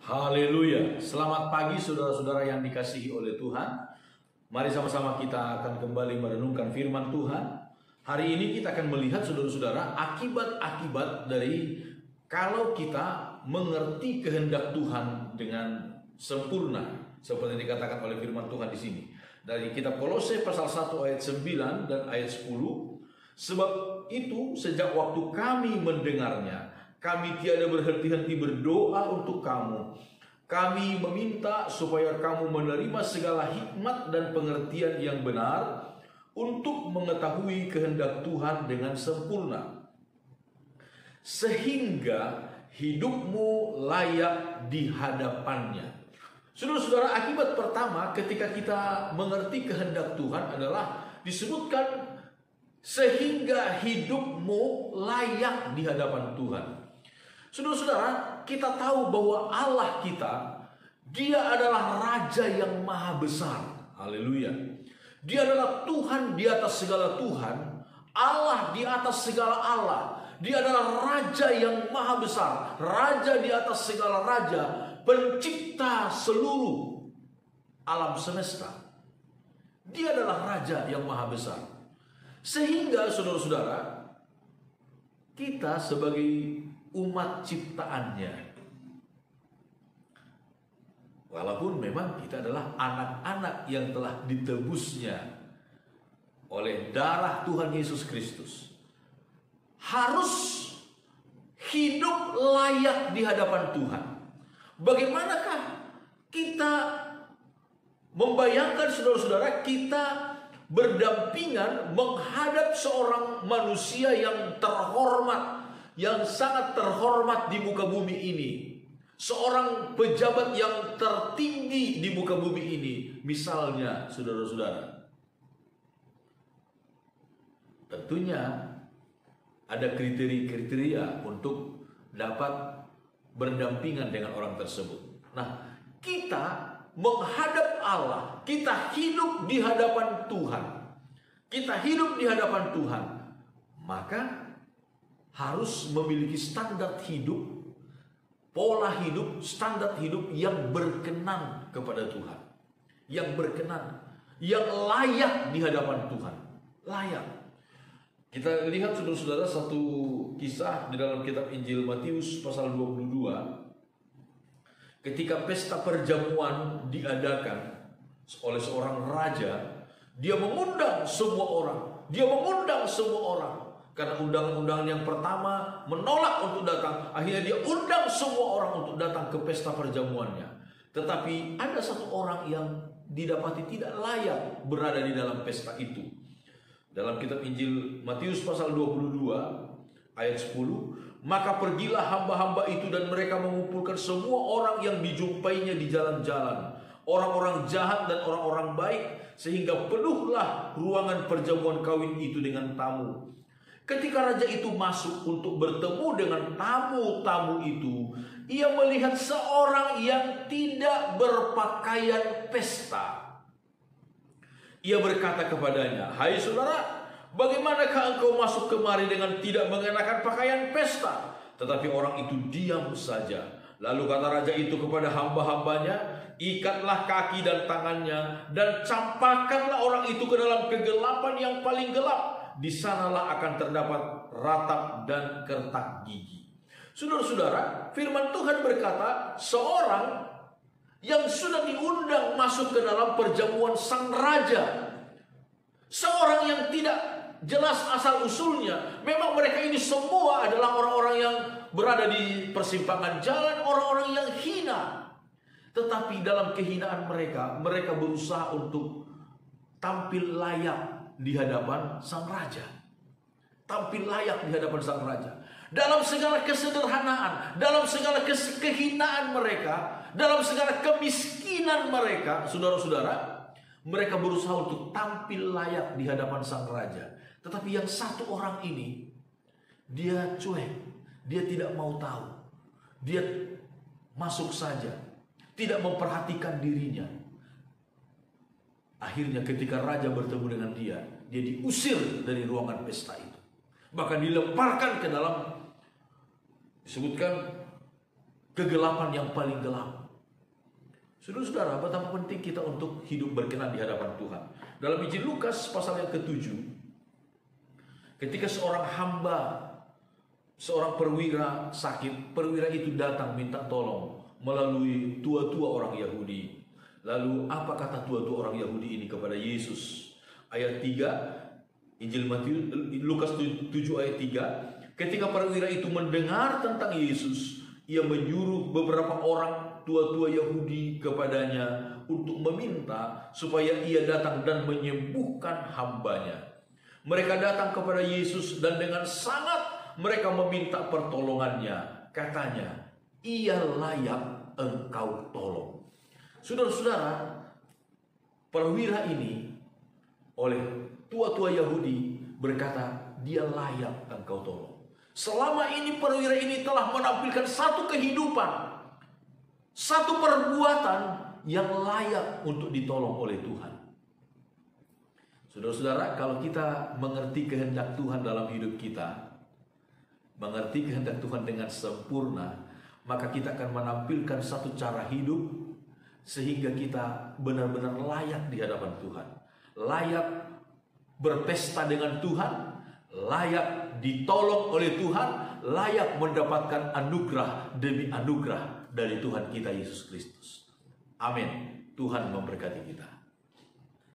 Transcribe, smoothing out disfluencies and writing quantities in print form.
Haleluya. Selamat pagi saudara-saudara yang dikasihi oleh Tuhan. Mari sama-sama kita akan kembali merenungkan firman Tuhan. Hari ini kita akan melihat saudara-saudara akibat-akibat dari kalau kita mengerti kehendak Tuhan dengan sempurna, seperti dikatakan oleh firman Tuhan di sini. Dari kitab Kolose pasal 1 ayat 9 dan ayat 10. Sebab itu sejak waktu kami mendengarnya, kami tiada berhenti-henti berdoa untuk kamu. Kami meminta supaya kamu menerima segala hikmat dan pengertian yang benar untuk mengetahui kehendak Tuhan dengan sempurna, sehingga hidupmu layak di hadapannya. Saudara-saudara, akibat pertama ketika kita mengerti kehendak Tuhan adalah disebutkan sehingga hidupmu layak di hadapan Tuhan. Saudara-saudara, kita tahu bahwa Allah kita, Dia adalah Raja yang maha besar. Haleluya. Dia adalah Tuhan di atas segala Tuhan, Allah di atas segala Allah. Dia adalah Raja yang maha besar, Raja di atas segala raja, pencipta seluruh alam semesta. Dia adalah Raja yang maha besar. Sehingga saudara-saudara, kita sebagai umat ciptaannya, walaupun memang kita adalah anak-anak yang telah ditebusnya oleh darah Tuhan Yesus Kristus, harus hidup layak di hadapan Tuhan. Bagaimanakah kita membayangkan saudara-saudara kita berdampingan menghadap seorang manusia yang terhormat, yang sangat terhormat di muka bumi ini, seorang pejabat yang tertinggi di muka bumi ini, misalnya saudara-saudara. Tentunya ada kriteria untuk dapat berdampingan dengan orang tersebut. Nah, kita menghadap Allah, kita hidup di hadapan Tuhan, kita hidup di hadapan Tuhan, maka harus memiliki standar hidup, pola hidup, standar hidup yang berkenan kepada Tuhan, yang berkenan, yang layak di hadapan Tuhan, layak. Kita lihat saudara-saudara satu kisah di dalam kitab Injil Matius pasal 22. Ketika pesta perjamuan diadakan oleh seorang raja, dia mengundang semua orang, karena undangan-undangan yang pertama menolak untuk datang. Akhirnya dia undang semua orang untuk datang ke pesta perjamuannya. Tetapi ada satu orang yang didapati tidak layak berada di dalam pesta itu. Dalam kitab Injil Matius pasal 22 ayat 10. Maka pergilah hamba-hamba itu dan mereka mengumpulkan semua orang yang dijumpainya di jalan-jalan, orang-orang jahat dan orang-orang baik, sehingga penuhlah ruangan perjamuan kawin itu dengan tamu. Ketika raja itu masuk untuk bertemu dengan tamu-tamu itu, ia melihat seorang yang tidak berpakaian pesta. Ia berkata kepadanya, "Hai saudara, bagaimanakah engkau masuk kemari dengan tidak mengenakan pakaian pesta?" Tetapi orang itu diam saja. Lalu kata raja itu kepada hamba-hambanya, "Ikatlah kaki dan tangannya, dan campakkanlah orang itu ke dalam kegelapan yang paling gelap. Di sanalah akan terdapat ratap dan kertak gigi." Saudara-saudara, firman Tuhan berkata, seorang yang sudah diundang masuk ke dalam perjamuan sang raja, seorang yang tidak jelas asal-usulnya. Memang mereka ini semua adalah orang-orang yang berada di persimpangan jalan, orang-orang yang hina. Tetapi dalam kehinaan mereka, mereka berusaha untuk tampil layak di hadapan sang raja. Tampil layak di hadapan sang raja. Dalam segala kesederhanaan, dalam segala kehinaan mereka, dalam segala kemiskinan mereka, saudara-saudara, mereka berusaha untuk tampil layak di hadapan sang raja. Tetapi yang satu orang ini, dia cuek, dia tidak mau tahu. Dia masuk saja, tidak memperhatikan dirinya. Akhirnya ketika raja bertemu dengan dia diusir dari ruangan pesta itu. Bahkan dilemparkan ke dalam, disebutkan kegelapan yang paling gelap. Saudara-saudara, betapa penting kita untuk hidup berkenan di hadapan Tuhan. Dalam Injil Lukas pasal yang ke-7, ketika seorang hamba, seorang perwira sakit, perwira itu datang minta tolong melalui tua-tua orang Yahudi. Lalu apa kata tua-tua orang Yahudi ini kepada Yesus? Ayat 3, Injil Matius, Lukas 7 ayat 3, ketika perwira itu mendengar tentang Yesus, ia menyuruh beberapa orang tua-tua Yahudi kepadanya untuk meminta supaya ia datang dan menyembuhkan hambanya. Mereka datang kepada Yesus dan dengan sangat mereka meminta pertolongannya. Katanya, ia layak engkau tolong. Saudara-saudara, perwira ini oleh tua-tua Yahudi berkata, dia layak engkau tolong. Selama ini perwira ini telah menampilkan satu kehidupan, satu perbuatan yang layak untuk ditolong oleh Tuhan. Saudara-saudara, kalau kita mengerti kehendak Tuhan dalam hidup kita, mengerti kehendak Tuhan dengan sempurna, maka kita akan menampilkan satu cara hidup sehingga kita benar-benar layak di hadapan Tuhan. Layak berpesta dengan Tuhan, layak ditolong oleh Tuhan, layak mendapatkan anugerah demi anugerah dari Tuhan kita Yesus Kristus. Amin. Tuhan memberkati kita.